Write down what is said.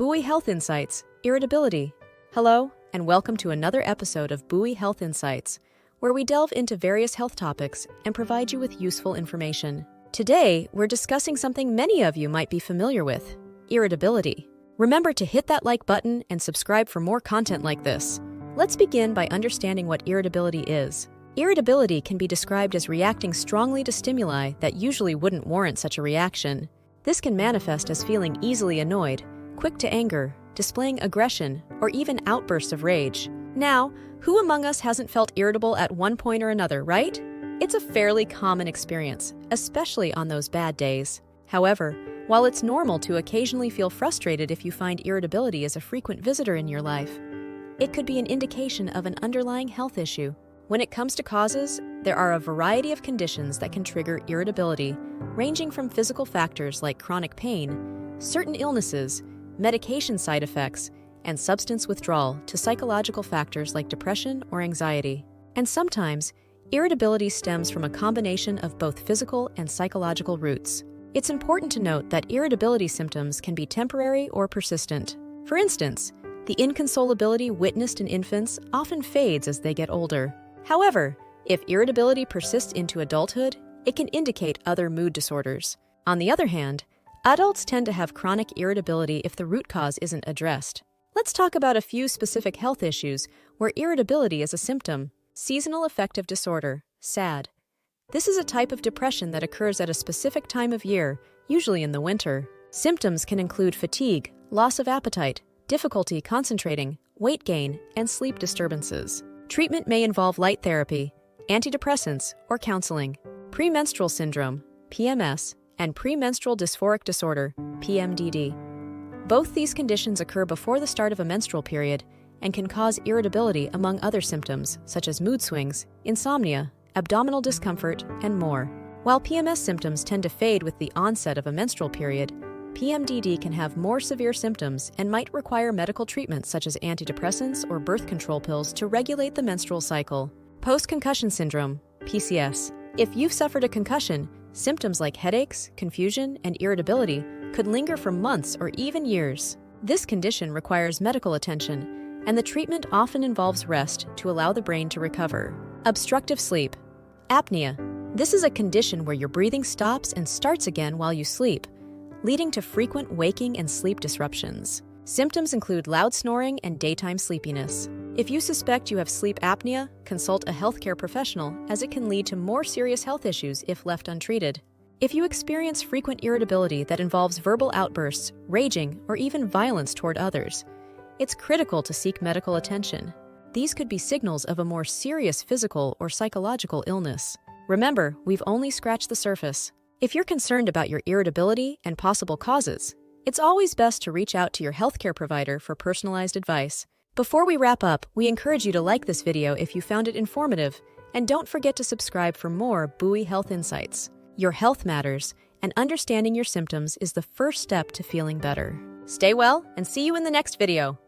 Buoy Health Insights, Irritability. Hello, and welcome to another episode of Buoy Health Insights, where we delve into various health topics and provide you with useful information. Today, we're discussing something many of you might be familiar with, irritability. Remember to hit that like button and subscribe for more content like this. Let's begin by understanding what irritability is. Irritability can be described as reacting strongly to stimuli that usually wouldn't warrant such a reaction. This can manifest as feeling easily annoyed, quick to anger, displaying aggression, or even outbursts of rage. Now, who among us hasn't felt irritable at one point or another, right? It's a fairly common experience, especially on those bad days. However, while it's normal to occasionally feel frustrated if you find irritability as a frequent visitor in your life, it could be an indication of an underlying health issue. When it comes to causes, there are a variety of conditions that can trigger irritability, ranging from physical factors like chronic pain, certain illnesses, medication side effects, and substance withdrawal to psychological factors like depression or anxiety. And sometimes, irritability stems from a combination of both physical and psychological roots. It's important to note that irritability symptoms can be temporary or persistent. For instance, the inconsolability witnessed in infants often fades as they get older. However, if irritability persists into adulthood, it can indicate other mood disorders. On the other hand, adults tend to have chronic irritability if the root cause isn't addressed. Let's talk about a few specific health issues where irritability is a symptom. Seasonal affective disorder, SAD. This is a type of depression that occurs at a specific time of year, usually in the winter. Symptoms can include fatigue, loss of appetite, difficulty concentrating, weight gain, and sleep disturbances. Treatment may involve light therapy, antidepressants, or counseling. Premenstrual syndrome, PMS, and premenstrual dysphoric disorder, PMDD. Both these conditions occur before the start of a menstrual period and can cause irritability among other symptoms such as mood swings, insomnia, abdominal discomfort, and more. While PMS symptoms tend to fade with the onset of a menstrual period, PMDD can have more severe symptoms and might require medical treatment such as antidepressants or birth control pills to regulate the menstrual cycle. Post-concussion syndrome, PCS. If you've suffered a concussion, symptoms like headaches, confusion, and irritability could linger for months or even years. This condition requires medical attention, and the treatment often involves rest to allow the brain to recover. Obstructive sleep, apnea. This is a condition where your breathing stops and starts again while you sleep, leading to frequent waking and sleep disruptions. Symptoms include loud snoring and daytime sleepiness. If you suspect you have sleep apnea, consult a healthcare professional as it can lead to more serious health issues if left untreated. If you experience frequent irritability that involves verbal outbursts, raging, or even violence toward others, it's critical to seek medical attention. These could be signals of a more serious physical or psychological illness. Remember, we've only scratched the surface. If you're concerned about your irritability and possible causes, it's always best to reach out to your healthcare provider for personalized advice. Before we wrap up, we encourage you to like this video if you found it informative, and don't forget to subscribe for more Buoy Health Insights. Your health matters, and understanding your symptoms is the first step to feeling better. Stay well, and see you in the next video.